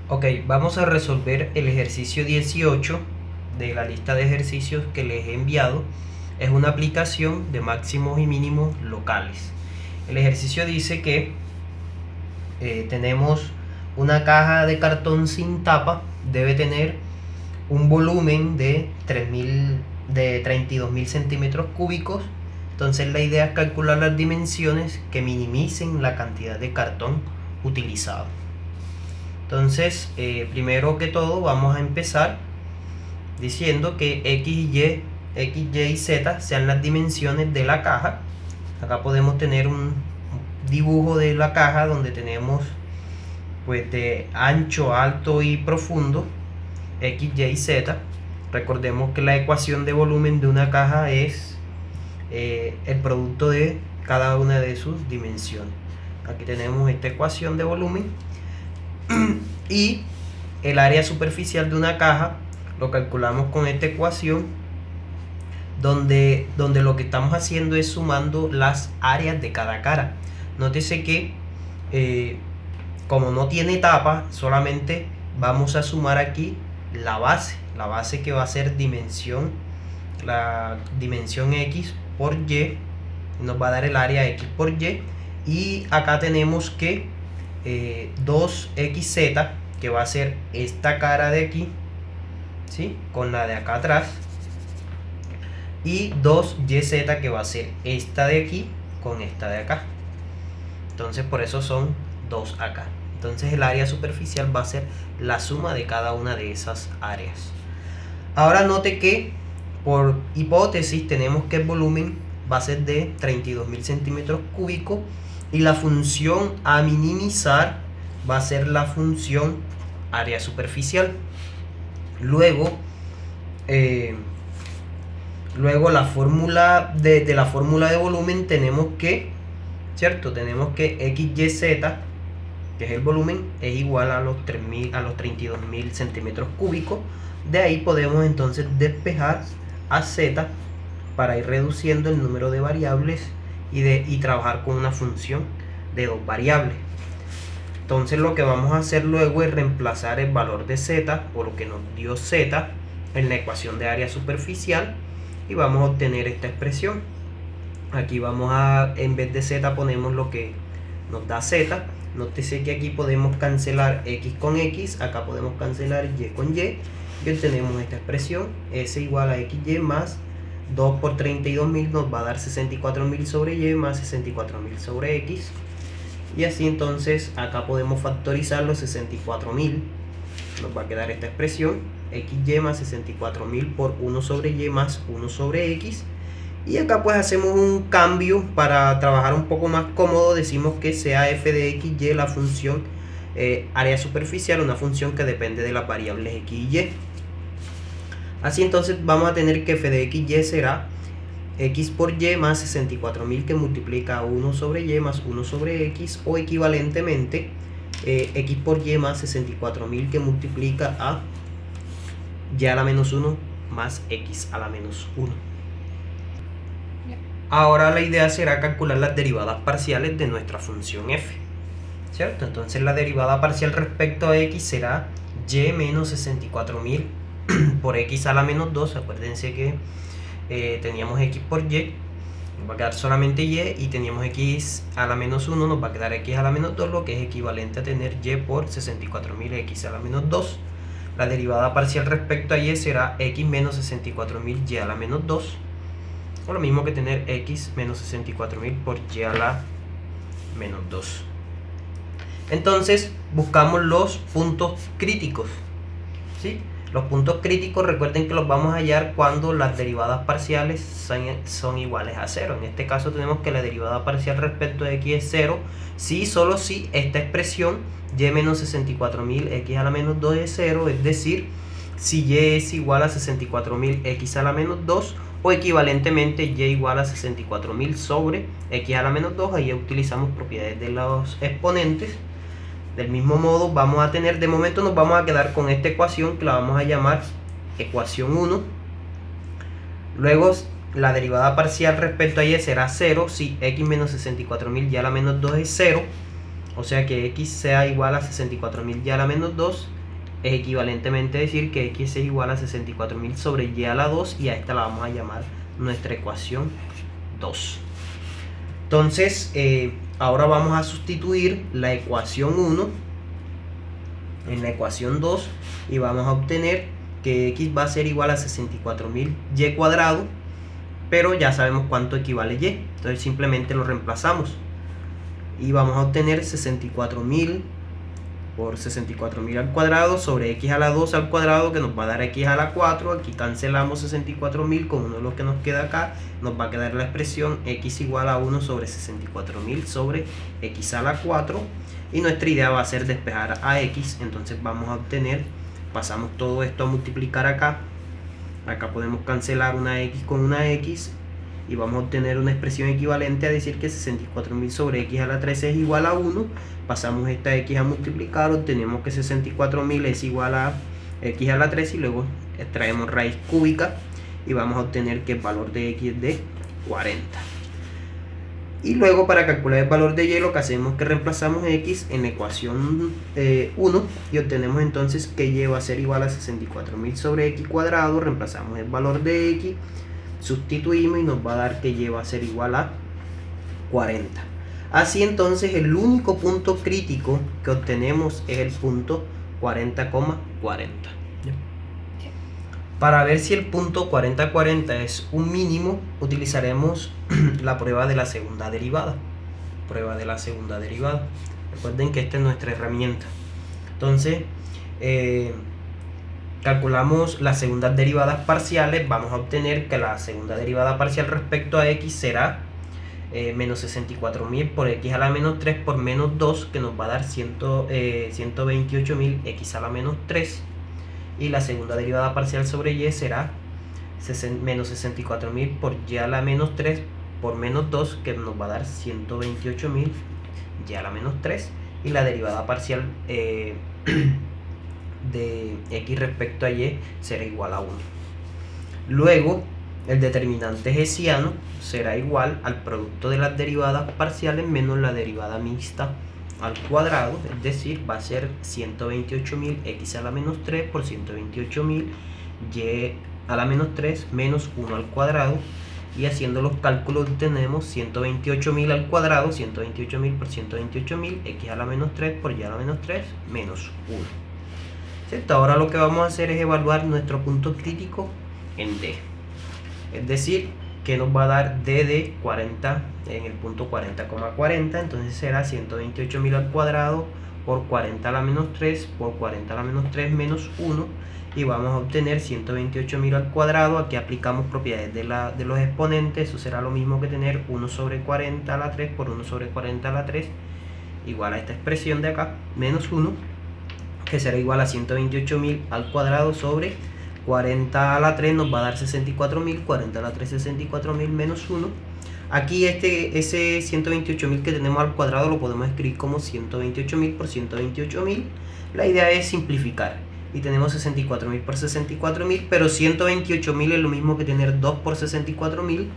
Ok, vamos a resolver el ejercicio 18 de la lista de ejercicios que les he enviado. Es una aplicación de máximos y mínimos locales. El ejercicio dice que tenemos una caja de cartón sin tapa, debe tener un volumen de 32.000 centímetros cúbicos. Entonces la idea es calcular las dimensiones que minimicen la cantidad de cartón utilizado. Entonces, primero que todo vamos a empezar diciendo que X, Y Z sean las dimensiones de la caja. Acá podemos tener un dibujo de la caja donde tenemos pues de ancho, alto y profundo X, Y, Z. Recordemos que la ecuación de volumen de una caja es el producto de cada una de sus dimensiones. Aquí tenemos esta ecuación de volumen y el área superficial de una caja lo calculamos con esta ecuación donde lo que estamos haciendo es sumando las áreas de cada cara. Nótese que como no tiene tapa, solamente vamos a sumar aquí la base que va a ser la dimensión X por Y, nos va a dar el área X por Y, y acá tenemos que 2XZ, que va a ser esta cara de aquí, ¿sí?, con la de acá atrás, y 2YZ, que va a ser esta de aquí con esta de acá. Entonces por eso son 2 acá. Entonces el área superficial va a ser la suma de cada una de esas áreas. Ahora note que por hipótesis tenemos que el volumen va a ser de 32.000 centímetros cúbicos y la función a minimizar va a ser la función área superficial. Luego la fórmula de la fórmula de volumen tenemos que, ¿cierto? Tenemos que XYZ, que es el volumen, es igual a los 32.000 centímetros cúbicos. De ahí podemos entonces despejar a Z para ir reduciendo el número de variables y trabajar con una función de dos variables. Entonces lo que vamos a hacer luego es reemplazar el valor de Z por lo que nos dio Z en la ecuación de área superficial y vamos a obtener esta expresión. Aquí vamos a, en vez de Z ponemos lo que nos da Z. Nótese que aquí podemos cancelar X con X, acá podemos cancelar Y con Y y obtenemos esta expresión. S igual a XY más 2 por 32.000 nos va a dar 64.000 sobre Y más 64.000 sobre X. Y así entonces acá podemos factorizar los 64.000. Nos va a quedar esta expresión. XY más 64.000 por 1 sobre Y más 1 sobre X. Y acá pues hacemos un cambio para trabajar un poco más cómodo. Decimos que sea f de XY la función área superficial, una función que depende de las variables X y Y. Así entonces vamos a tener que f de XY será X por Y más 64.000 que multiplica 1 sobre Y más 1 sobre X, o equivalentemente X por Y más 64.000 que multiplica a Y a la menos 1 más X a la menos 1. Ahora la idea será calcular las derivadas parciales de nuestra función f, ¿cierto? Entonces la derivada parcial respecto a x será y menos 64.000 por x a la menos 2. Acuérdense que teníamos x por y, nos va a quedar solamente y, y teníamos x a la menos 1, nos va a quedar x a la menos 2, lo que es equivalente a tener y por 64.000 x a la menos 2. La derivada parcial respecto a y será x menos 64.000 y a la menos 2, o lo mismo que tener x menos 64.000 por y a la menos 2. Entonces buscamos los puntos críticos, ¿sí? Los puntos críticos, recuerden que los vamos a hallar cuando las derivadas parciales son iguales a 0. En este caso tenemos que la derivada parcial respecto de x es 0 si, solo si esta expresión y menos 64.000 x a la menos 2 es 0, es decir, si y es igual a 64.000 x a la menos 2, o equivalentemente y igual a 64.000 sobre x a la menos 2. Ahí utilizamos propiedades de los exponentes. Del mismo modo vamos a tener, de momento nos vamos a quedar con esta ecuación que la vamos a llamar ecuación 1. Luego la derivada parcial respecto a y será 0 si x menos 64.000 y a la menos 2 es 0. o sea que x sea igual a 64.000 y a la menos 2, es equivalentemente decir que x es igual a 64.000 sobre y a la 2, y a esta la vamos a llamar nuestra ecuación 2. Entonces, ahora vamos a sustituir la ecuación 1 en la ecuación 2 y vamos a obtener que x va a ser igual a 64.000 y cuadrado, pero ya sabemos cuánto equivale y, entonces simplemente lo reemplazamos y vamos a obtener 64.000 por 64.000 al cuadrado sobre x a la 2 al cuadrado, que nos va a dar x a la 4. Aquí cancelamos 64.000 con uno de los que nos queda acá, nos va a quedar la expresión x igual a 1 sobre 64.000 sobre x a la 4, y nuestra idea va a ser despejar a x. Entonces vamos a obtener, pasamos todo esto a multiplicar acá podemos cancelar una x con una x y vamos a obtener una expresión equivalente a decir que 64.000 sobre x a la 3 es igual a 1. Pasamos esta x a multiplicar, obtenemos que 64.000 es igual a x a la 3 y luego extraemos raíz cúbica y vamos a obtener que el valor de x es de 40. Y luego, para calcular el valor de y, lo que hacemos es que reemplazamos x en la ecuación 1 y obtenemos entonces que y va a ser igual a 64.000 sobre x cuadrado. Reemplazamos el valor de x, sustituimos y nos va a dar que y va a ser igual a 40. Así entonces el único punto crítico que obtenemos es el punto 40,40. Para ver si el punto 40,40 es un mínimo, utilizaremos la prueba de la segunda derivada. Recuerden que esta es nuestra herramienta. Entonces, calculamos las segundas derivadas parciales. Vamos a obtener que la segunda derivada parcial respecto a x será menos 64.000 por x a la menos 3 por menos 2, que nos va a dar 128.000 x a la menos 3. Y la segunda derivada parcial sobre y será menos 64.000 por y a la menos 3 por menos 2, que nos va a dar 128.000 y a la menos 3. Y la derivada parcial de x respecto a y será igual a 1. Luego, el determinante hessiano será igual al producto de las derivadas parciales menos la derivada mixta al cuadrado, es decir, va a ser 128.000 x a la menos 3 por 128.000 y a la menos 3 menos 1 al cuadrado, y haciendo los cálculos tenemos 128.000 al cuadrado, 128.000 por 128.000, x a la menos 3 por y a la menos 3 menos 1. ¿Cierto? Ahora lo que vamos a hacer es evaluar nuestro punto crítico en D, es decir, que nos va a dar d de 40 en el punto 40,40, entonces será 128.000 al cuadrado por 40 a la menos 3 por 40 a la menos 3 menos 1, y vamos a obtener 128.000 al cuadrado. Aquí aplicamos propiedades de los exponentes, eso será lo mismo que tener 1 sobre 40 a la 3 por 1 sobre 40 a la 3 igual a esta expresión de acá, menos 1, que será igual a 128.000 al cuadrado sobre 40 a la 3 nos va a dar 64.000, 40 a la 3 64.000 menos 1. Aquí ese 128.000 que tenemos al cuadrado lo podemos escribir como 128.000 por 128.000. La idea es simplificar y tenemos 64.000 por 64.000, pero 128.000 es lo mismo que tener 2 por 64.000,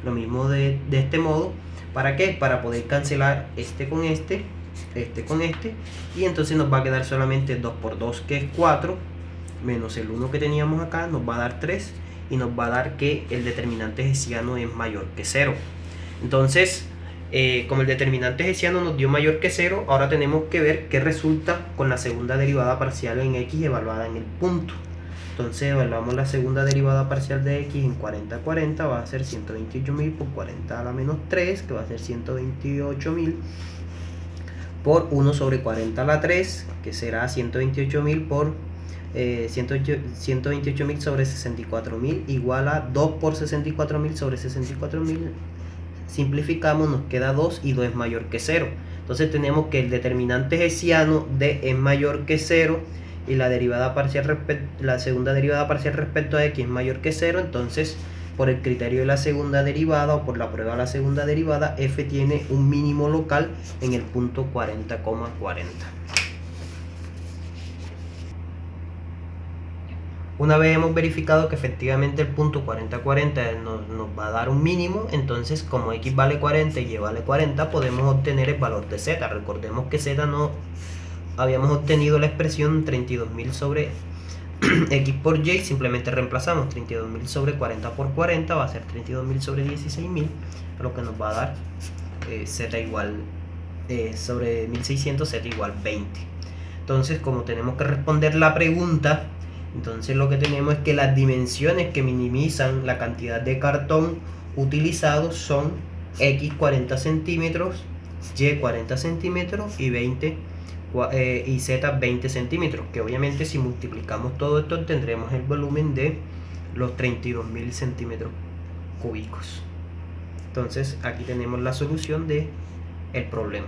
lo mismo de este modo. ¿Para qué? Para poder cancelar este con este con este, y entonces nos va a quedar solamente 2 por 2, que es 4, menos el 1 que teníamos acá, nos va a dar 3, y nos va a dar que el determinante hessiano es mayor que 0. Entonces, como el determinante hessiano nos dio mayor que 0, ahora tenemos que ver qué resulta con la segunda derivada parcial en x evaluada en el punto. Entonces evaluamos la segunda derivada parcial de x en 40,40, va a ser 128.000 por 40 a la menos 3, que va a ser 128.000 por 1 sobre 40 a la 3, que será 128.000 por 128.000 sobre 64.000 igual a 2 por 64.000 sobre 64.000. Simplificamos, nos queda 2 y 2 es mayor que 0. Entonces tenemos que el determinante hessiano de es mayor que 0 y la segunda derivada parcial respecto a x es mayor que 0. Entonces, por el criterio de la segunda derivada o por la prueba de la segunda derivada, f tiene un mínimo local en el punto 40,40. Una vez hemos verificado que efectivamente el punto 40-40 nos va a dar un mínimo, entonces como x vale 40 y y vale 40, podemos obtener el valor de z. Recordemos que z no habíamos obtenido la expresión 32.000 sobre x por y, simplemente reemplazamos 32.000 sobre 40 por 40, va a ser 32.000 sobre 16.000, lo que nos va a dar z igual sobre 1600, z igual 20. Entonces, como tenemos que responder la pregunta, entonces lo que tenemos es que las dimensiones que minimizan la cantidad de cartón utilizado son x 40 centímetros, y 40 centímetros y y z 20 centímetros, que obviamente si multiplicamos todo esto tendremos el volumen de los 32.000 centímetros cúbicos. Entonces aquí tenemos la solución de el problema.